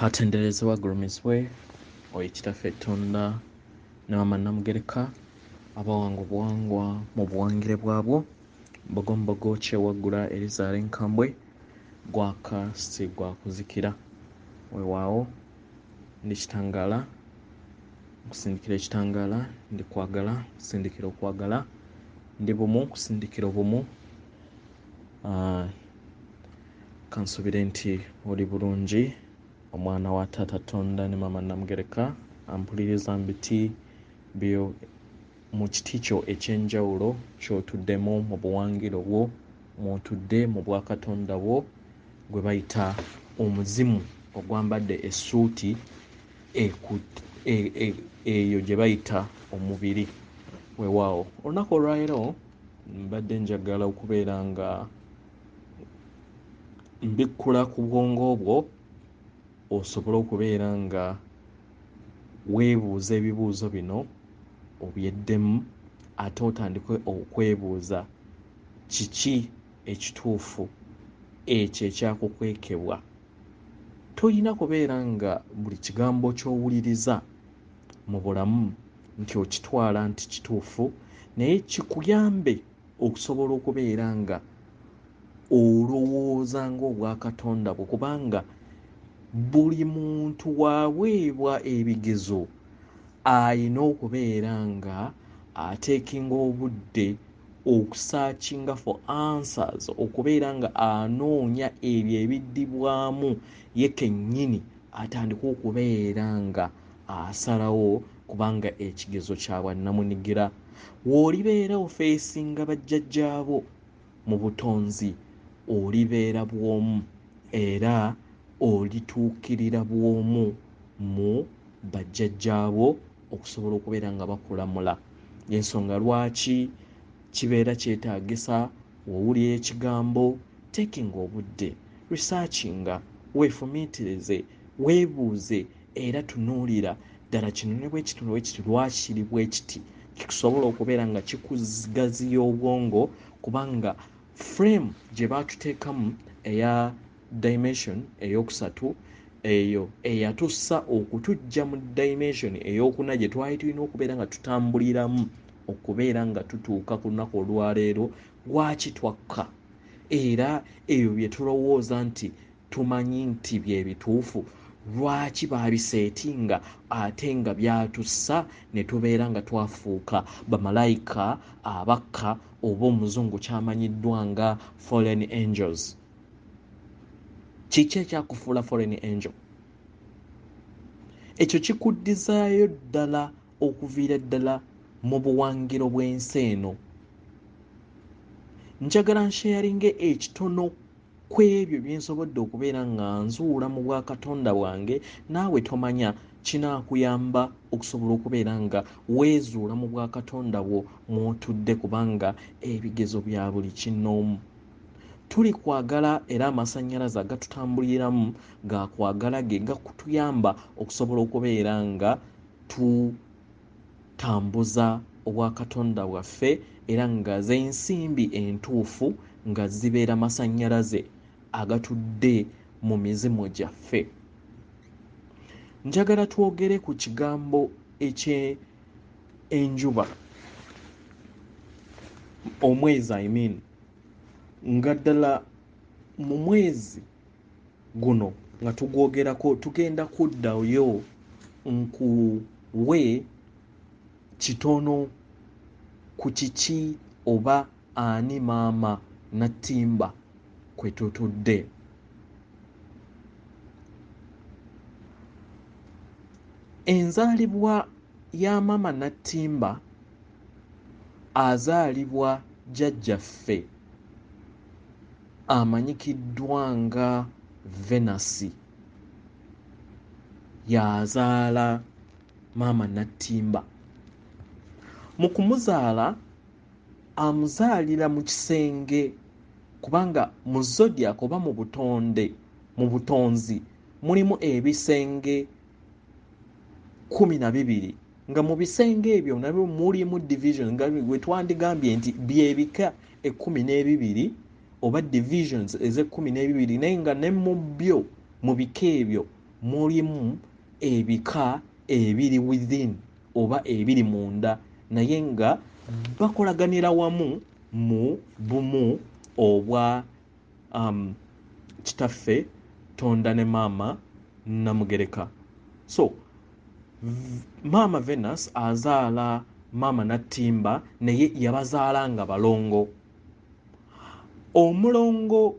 Atenderezebwa agulumizibwe Oweekitaffe Tonda ne Maama Namugereka abawanga obuwangwa mu buwangire bwabwo mbogombogo kyewaggula erizaala enkambwe gwaka si gwa kuzikira weewaawo ndi kitangaala nkusindikira ekitangaala ndi kwagala kusindikira okwagala ndi bumu kusindikira obumu kansubire nti oli bulungi omwana wa taata Tonda ne Maama Namugereka ampuliriza mbiti byo mu kiti kyo ekyenjawulo kyotuddemu mu buwangiro bwo mwotudde mu bwakatonda bwo gwe bayita omuzimu ogwambadde essuuti eyo gye bayita omubiri weewaawo olunaku olwaleero mbadde njagala okubeera nga mbikkula ku bwongo bwo osobole okubeera nga weebuuza ebibuuzo bino obyeddemu ate otandike okwebuuza kiki ekituufu ekyo ekyakukwekebwa. Tolina kubeera nga buli kigambo ky'owuliriza mu bulamu nti okitwala nti kituufu, naye kikuyambe okusobola okubeera nga olowooza ng'obwakatonda bwe, kubanga buli muntu waaweebwa ebigezo ayina okubeera nga ateekinga obudde okusaakinga for answers, okubeera nga anoonya ebyo ebiddibwamu ye kennyini atandika okubeera nga asalawo, kubanga ekigezo kya bwannamunigira. W'olibeera ofeesinga bajjajjaabo mu butonzi olibeera bw'omu era olituukirira bw'omu mu bajjajjaabo okusobola okubeera nga bakulamula. Y'ensonga lwaki kibeera kyetaagisa wowulira ekigambo teekinga obudde, researchinga, weefumiitirize, weebuuze era tunuulira ddala kino ne bwe kiti bwe kiti lwakiri bwe kiti, kikusobola okubeera nga kikugaziya obwongo, kubanga frame gye baatuteekamu eya dimension ey'okusatu eyo eyatussa okutujja mu dimension ey'okuna gye twali tulina okubeera nga tutambuliramu okubeera nga tutuuka ku lunaku olwaleero lwaki twakka, era ebyo bye tulowooza nti tumanyi nti bye bituufu lwaki baabiseetinga ate nga byatussa ne tubeera nga twafuuka bamalayika abakka oba omuzungu kyamanyiddwa nga fallen angels. Kiki ekyakufuula fallen angel? Ekyo kikuddizaayo ddala okuviira ddala mu buwangiro bw'ensi eno. Njagala nsharinge ekitono ku ebyo bye nsobodde okubeera nga nzuula mu bwakatonda bwange, naawe tomanya kinaakuyamba okusobola okubeera nga weezuula mu bwakatonda bwo mw'otudde, kubanga ebigezo bya buli kinnoomu. Tuli kwagala era amasannyalaze agatutambuliramu gaakwagala ge gakutuyamba okusobola okubeera nga tutambuza obwakatonda bwaffe era nga z'ensimbi entuufu nga zibeera masannyalaze agatudde mu mizimu gyaffe. Njagala twogere ku kigambo eky'enjuba, omwezi nga ddala mu mwezi guno nga tugwogerako tugenda kuddayo nkuwe kitono ku kiki oba ani maama Natimba kwe tutudde. Enzaalibwa ya maama Natimba azaalibwa jjajjaffe amanyikiddwa nga Venasi, y'azaala maama Natimba. Mu kumuzaala amuzaalira mu kisenge, kubanga mu zodiac oba mu butonzi mulimu ebisenge 12, nga mu bisenge ebyo nabyo mulimu division nga bwe twandigambye nti byebika 12 oba divisions eze 12, naye nga ne mu byo mu bika ebyo mulimu ebika ebiri within oba ebiri munda naye nga bakolaganira wamu mu bumu obwa kitaffe Tonda ne Maama Namugereka. So Maama Venus azaala Maama Natimba naye yabazaala nga balongo. Omulongo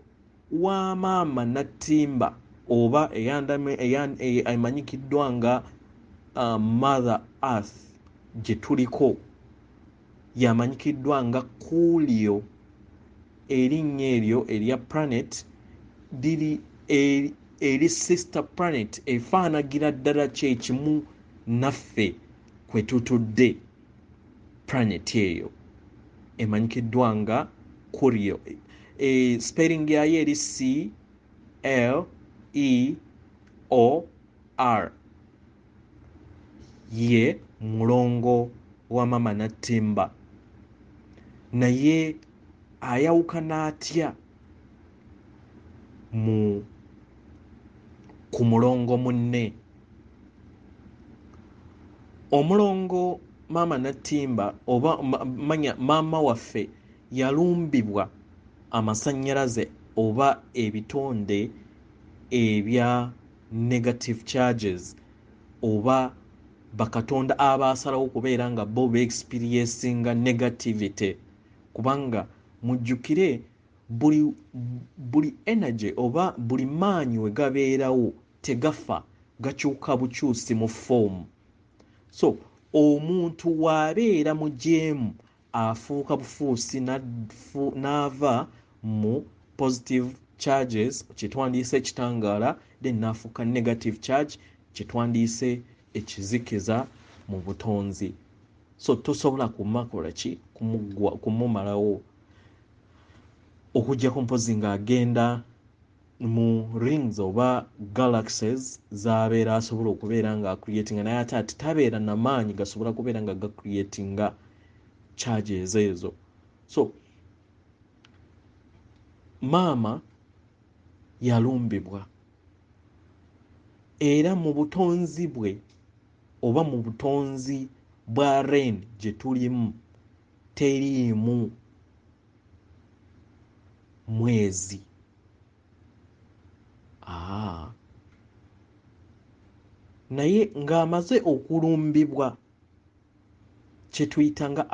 wa Maama Natimba oba emanyikiddwa nga Mother Earth gye tuliko yamanyikiddwa nga Coolio. Erinnya eryo erya planet liri eri sister planet efaanagira ddala kyekimu naffe kwe tutudde. Planet eyo emanyikiddwa nga Coolio. Spelling yayo eri CLEOR. Ye mulongo wa Maama Natimba. Naye ayawukana atya ku mulongo munne? Omulongo Maama Natimba oba maama waffe yalumbibwa amasannyalaze oba ebitonde ebya negative charges oba bakatonda abaasalawo okubeera nga bo beexperiencing negativity, kubanga mujjukire buli energy oba buli maanyi we gabeerawo tegafa, gakyuka bukyusi mu form. So omuntu bw'abeera mujeemu afuuka bufuusi n'ava mu positive charges kye twandiyise ekitangaala then n'afuuka negative charge kye twandiyise ekizikiza mu butonzi. So tosobola kumakola ki kumumalawo okujjako mpozi ng'agenda mu rings oba galaxies z'abeera asobola okubeera nga creatinga, naye ate tabeera na maanyi gasobola kubeera nga gacreatinga charges ezo. So maama yalumbibwa era mu butonzi bwe oba mu butonzi bwa rain gye tulimu teriimu mwezi. Naye ng'amaze okulumbibwa kye tuyita nga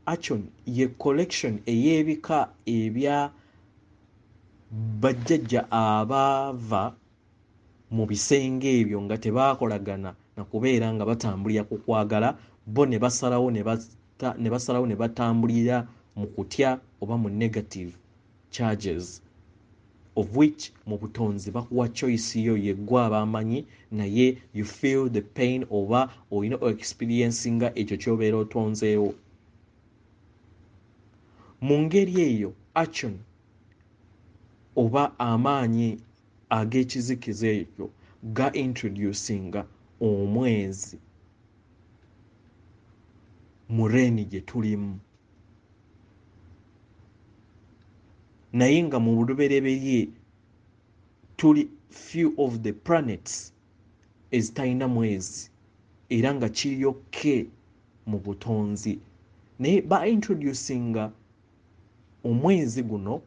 Achon ye collection ey'ebika ebya bajjajja abaava mu bisenge ebyo nga tebaakolagana na kubeera nga batambulira ku kwagala, bo ne basalawo ne batambulira mu kutya oba mu negative charges, of which mu butonzi bakuwa choice yo yeggwa abamanyi, naye you feel the pain oba olina experiencinga ekyo ky'obeera otonzeewo. Mu ngeri eyo Achon oba amaanyi ag'ekizikiza ekyo ga introducinga omwezi mu reeni gye tulimu, naye nga mu bulubereberye tuli few of the planets ezitalina mwezi era nga kiryokke mu butonzi, naye ba introducinga omwezi guno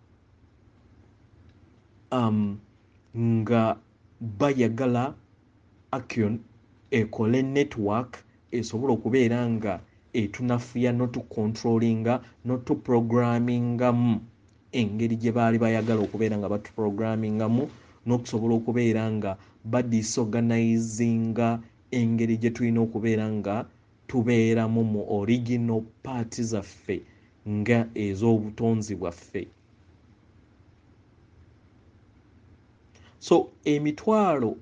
nga bayagala Achon ekole network esobola okubeera nga etunafuya notucontrollinga notuprogrammingamu engeri gye baali bayagala okubeera nga batuprogrammingamu, n'okusobola okubeera nga badisorganizinga engeri gye tulina okubeera nga tubeeramu mu original parts zaffe nga ez'obutonzi bwaffe. So emitwalo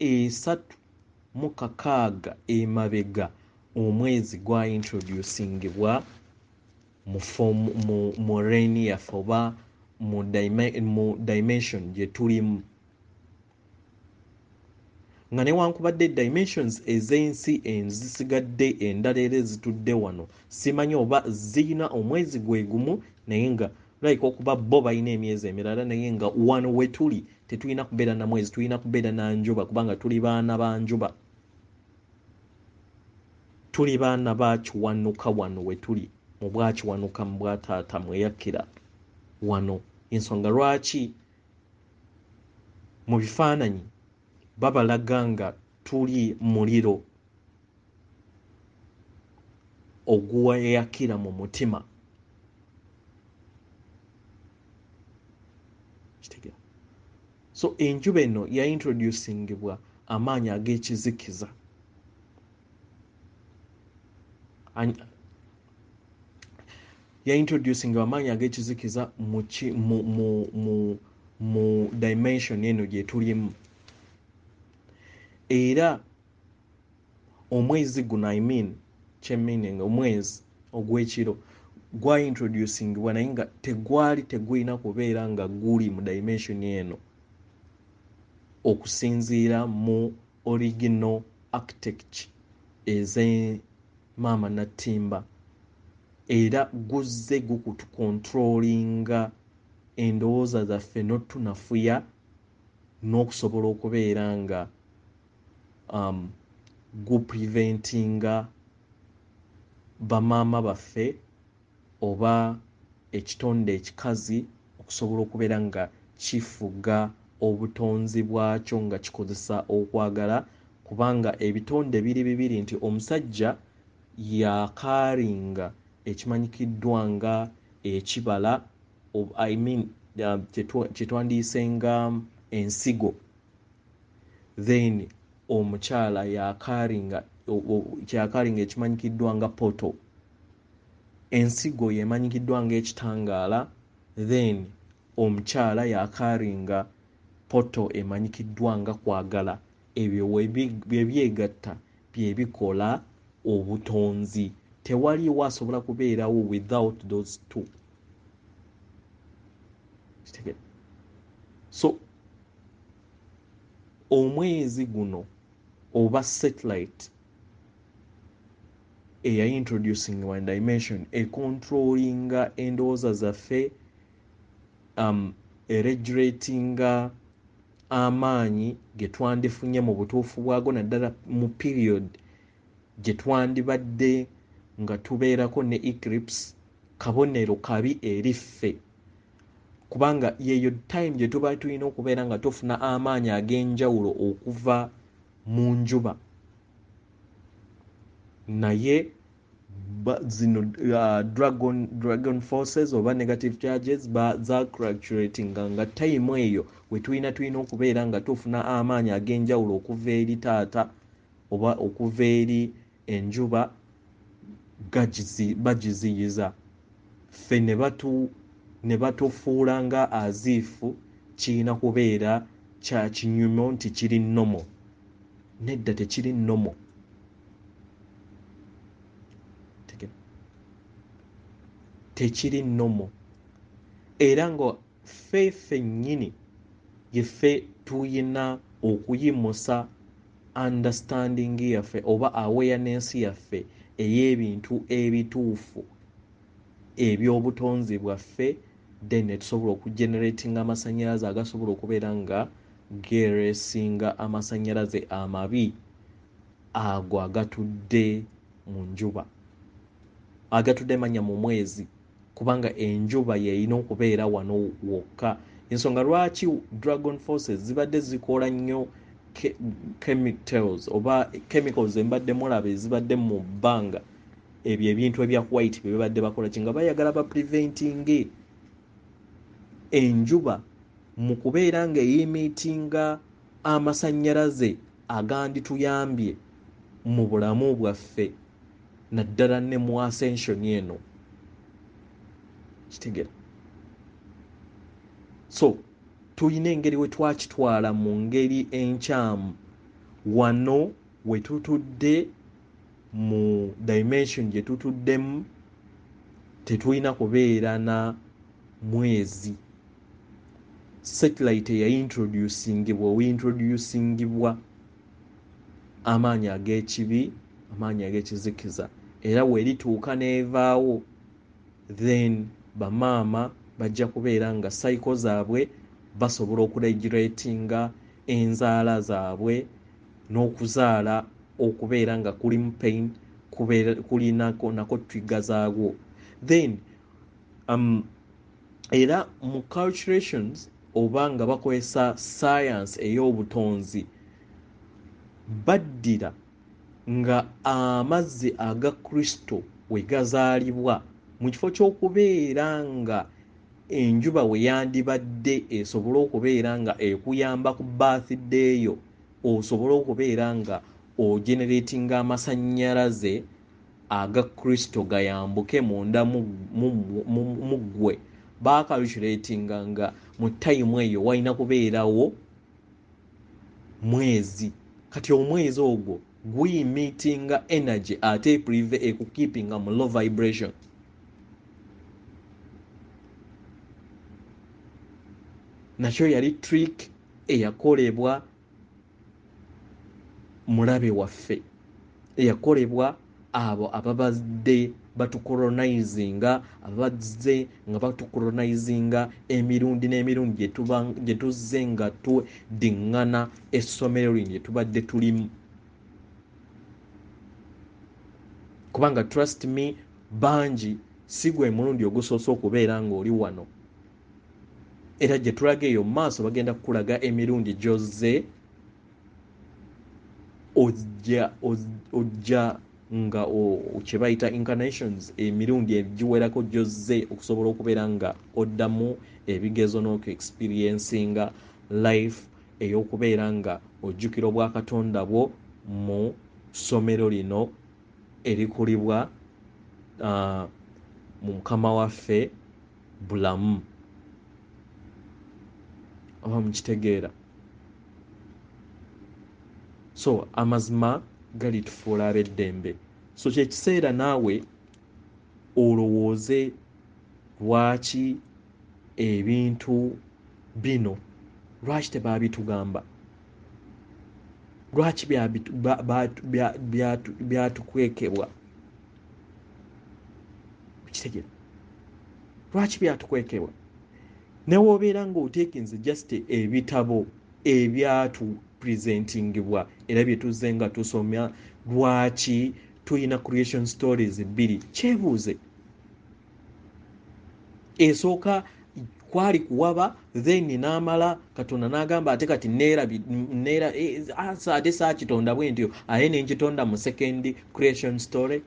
360 emabega omwezi gwa introducingibwa mu reeni yaffe oba mu dimension gye tulimu, nga newankubadde dimensions ez'ensi ezisigadde endala era ezitudde wano simanyi oba zirina omwezi gwe gumu, naye nga like okuba bo balina emyezi emirala naye nga wano we tuli tetulina kubeera na mwezi, tulina kubeera na njuba kubanga tuli baana ba njuba, tuli baana ba kiwanuka. Wano we tuli mu bwakiwanuka mu bwataata mweyakkira wano. Ensonga lwaki mu bifaananyi babalaga nga tuli muliro ogweyakira mu mutima. So enjuba eno yaintroducingibwa amaanyi ag'ekizikiza. Yaintroducingibwa amaanyi ag'ekizikiza mu dimension eno gye tulimu. Era omwezi guno meaning omwezi ogw'ekiro gwaintroducingibwa naye nga tegulina kubeera nga guli mu dimension eno okusinziira mu original architecture eze Maama Natimba. Era guzze gukutukontrolinga endowooza zaffe n'otunafuya n'okusobola okubeera nga gupreventinga bamaama baffe oba ekitonde ekikazi okusobola okubeera nga kifuga obutonzi bwakyo nga kikozesa okwagala, kubanga ebitonde biri bibiri nti omusajja yakaaringa ekimanyikiddwa nga ekibala kyetwandiyise nga ensigo, then omukyala yakaaringa ekimanyikiddwa nga poto. Ensigo yemanyikiddwa nga ekitangaala, then omukyala yakaaringa poto emanyikiddwa nga kwagala. Ebyo bye-byegatta bye bikola obutonzi. Tewaliwo asobola kubeerawo without those two. So omwezi guno oba satellite introducing one dimension controllinga endowooza zaffe, regulatinga amaanyi ge twandifunye mu butuufu bwago, naddala mu period gye twandibadde nga tubeerako ne eclipse, kabonero kabi eri ffe, kubanga yeeyo time gye tuba tulina okubeera nga tufuna amaanyi ag'enjawulo okuva mu njuba. Naye zino dragon forces oba negative charges za calculatinga nga time eyo we tulina okubeera nga tufuna amaanyi ag'enjawulo okuva eri taata oba okuva eri enjuba, bagiziyiza ffe ne batufuula nga aziifu kirina kubeera kya kinyumo nti kiri nnomo. Nedda tekiri nnomo. Tekiri nnomo. Era nga ffe ffennyini yeffe tuyina okuyimusa understanding yaffe oba awareness yaffe ey'ebintu ebituufu eby'obutonzi bwaffe, then netusobola okugeneratinga amasannyalaze agasobola okubeera nga geresinga amasannyalaze amabi ago agatudde mu njuba, agatudde manya mu mwezi, kubanga enjuba yeyina okubeera wano wokka. Ensonga lwaki dragon forces zibadde zikola nnyo chemicals oba chemicals embadde mulaba ezibadde mu bbanga, ebyo ebintu ebya white bye babadde bakola kinga bayagala ba preventing enjuba mu kubeera nga eyimitinga amasannyalaze agandituyambye mu bulamu bwaffe, naddala ne mu ascension eno. Kitegera. So tulina engeri we twakitwala mu ngeri enkyamu. Wano we tutudde mu dimension gye tutuddemu tetulina kubeera na mwezi. Satellite yaintroducingibwa amaanyi ag'ekibi, amaanyi ag'ekizikiza, era we lituuka n'evaawo, then bamaama bajja kubeera nga cycle zaabwe basobola okuregulatinga enzaala zaabwe n'okuzaala okubeera nga kuli mu pain kulinako nako trigger zaagwo. Then era mu calculations oba nga bakozesa science ey'obutonzi baddira nga amazzi aga Kristo we gazaalibwa mu kifo ky'okubeera nga enjuba we yandibadde esobole okubeera nga ekuyamba ku birthday yo osobole okubeera nga ogeneratinga amasannyalaze aga Kristo gayambuke munda mu ggwe. Bakalculatinga nga mu time eyo walina kubeerawo mwezi, kati omwezi ogwo guyimitinga energy ate prive ekukeepinga mu low vibration. Nakyo yali trick eyakolebwa mulabe waffe, eyakolebwa abo ababadde batukolonizinga, abazze nga batukolonizinga emirundi n'emirundi gye tuzze nga tudiŋŋana essomero lino lye tubadde tulimu. Kubanga trust me, bangi si gwe mulundi ogusoose okubeera ng'oli wano, era gye tulaga eyo maaso bagenda kukulaga emirundi gy'ozze ojja nga kye bayita incarnations, emirundi egiwerako gy'ozze okusobola okubeera nga oddamu ebigezo n'oku experiencinga life ey'okubeera nga ojjukira obwakatonda bwo mu ssomero lino erikulibwa mu Mukama waffe bulamu. Oba mukitegeera? So amazima galitufuula ab'eddembe. So kyekiseera naawe olowooze lwaki ebintu bino lwaki tebaabitugamba, lwaki byatukwekebwa. Kitegeera lwaki byatukwekebwa? Newobeera ng'oteekinze just ebitabo ebyatu presentingibwa era bye tuzze nga tusomya, lwaki tulina creation stories bbiri? Kyebuuze. Esooka kwali kuwaba, then n'amala Katonda n'agamba ate kati ate saakitonda bwe ntyo aye ne nkitonda mu second creation story.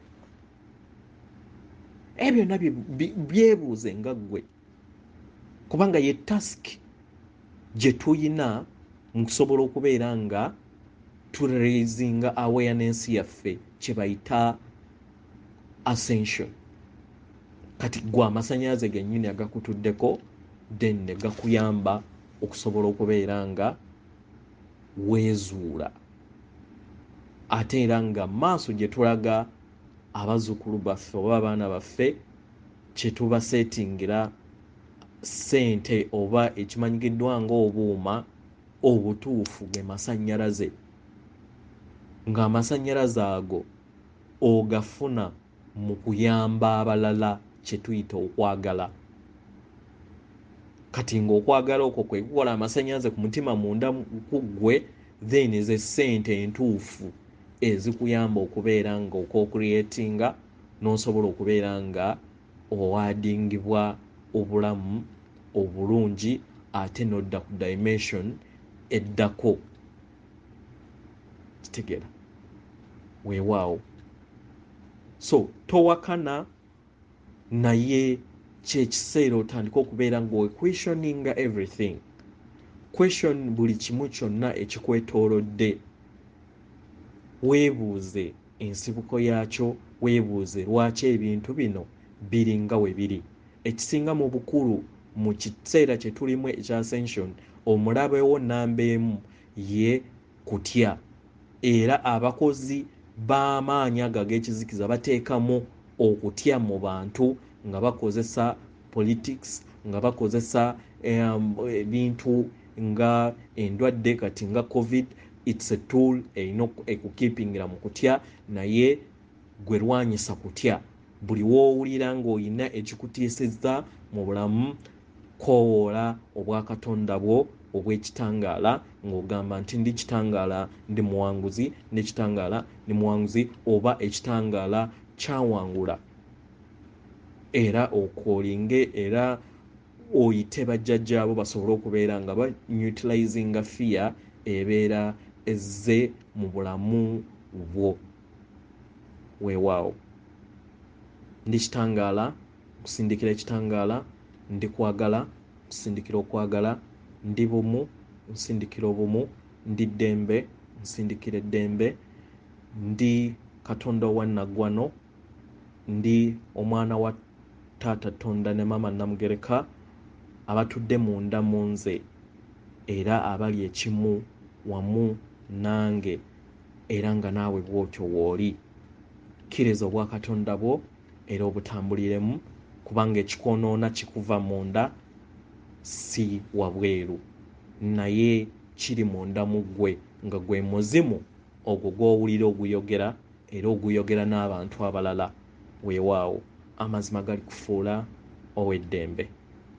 Ebyo byonna byebuuze nga ggwe, kubanga ye task gye tuyina mu kusobola okubeera nga turaisinga awareness yaffe, kye bayita ascension. Kati gwe amasannyalaze gennyini agakutuddeko, then ne gakuyamba okusobola okubeera nga weezuula. Ate era nga maaso gye tulaga abazzukulu baffe oba abaana baffe kye tubaseetingira ssente oba ekimanyikiddwa ng'obuuma obutuufu ge masannyalaze, ng'amasannyalaze ago ogafuna mu kuyamba abalala kye tuyita okwagala. Kati ng'okwagala okwo kwe kukola amasannyalaze ku mutima munda ku ggwe, then ze ssente entuufu ezikuyamba okubeera nga okocreatinga n'osobola okubeera nga owadingibwa obulamu obulungi ate n'odda ku dimension eddako. Kitegeera? Weewaawo. So towakana, naye kyekiseera otandika okubeera ng'owe questioninga everything. Question buli kimu kyonna ekikwetoolodde. Weebuuze ensibuko yaakyo, weebuuze lwaki ebintu bino biri nga we biri. Ekisinga mu bukulu mu kiseera kye tulimu ekya ascension, omulabewo nnamba emu ye kutya, era abakozi b'amaanyi ago ag'ekizikiza bateekamu okutya mu bantu nga bakozesa politics, nga bakozesa ebintu nga endwadde kati nga covid. It's a tool erina ekukeepingira mu kutya, naye gwe lwanyisa kutya. Buli woowulira ng'olina ekikutiisizza mu bulamu koowoola obwakatonda bwo obw'ekitangaala ng'ogamba nti ndi kitangaala ndi muwanguzi, ndi kitangaala ndi muwanguzi, oba ekitangaala kyawangula. Era okoolinge era oyite bajjajjaabo basobole okubeera nga utilizinga fear ebeera ezze mu bulamu bwo. Weewaawo ndi kitangaala, nkusindikira ekitangaala, ndi kwagala, nsindikira okwagala, ndi bumu, nsindikira obumu, ndi ddembe, nsindikira eddembe, ndi katonda owa naggwano, ndi omwana wa taata tonda ne maama namugereka abatudde munda mu nze era abali ekimu wamu nange, era nga naawe bw'otyo w'oli. Kkiriza obwakatonda bwo era obutambuliremu, kubanga ekikwonoona kikuva munda si wabweru, naye kiri munda mu ggwe, nga gwe muzimu ogwo gw'owulira oguyogera era oguyogera n'abantu abalala. Weewaawo amazima gali kufuula ow'eddembe.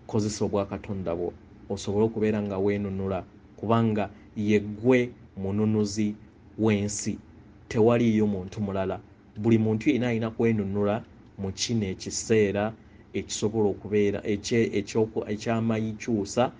Kozesa obwakatonda bwo osobole okubeera nga weenunula, kubanga ye ggwe mununuzi w'ensi, tewaliiyo muntu mulala. Buli muntu yenna alina kwenunula mu kino ekiseera ekisobola okubeera eky'amayikyusa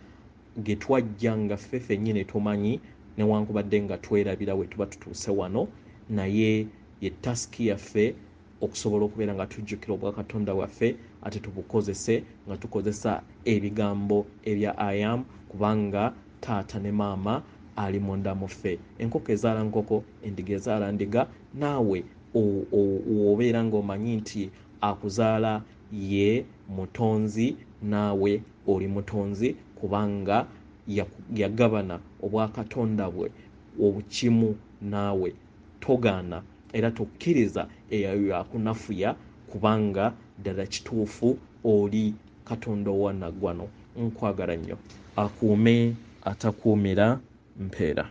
ge twajja nga ffe ffennyini tumanyi newankubadde nga twerabira we tuba tutuuse wano, naye ye tasiki yaffe okusobola okubeera nga tujjukira obwakatonda bwaffe ate tubukozese nga tukozesa ebigambo ebya I am, kubanga taata ne maama ali munda mu ffe. Enkoko ezaala nkoko, endiga ezaala ndiga, naawe obeera ng'omanyi nti akuzaala ye mutonzi, naawe oli mutonzi, kubanga yagabana obwakatonda bwe obukimu naawe. Togaana era tokkiriza eyo akunafuya, kubanga ddala kituufu oli katonda owa naggwano. Nkwagala nnyo. Akuume atakuumira mpeera.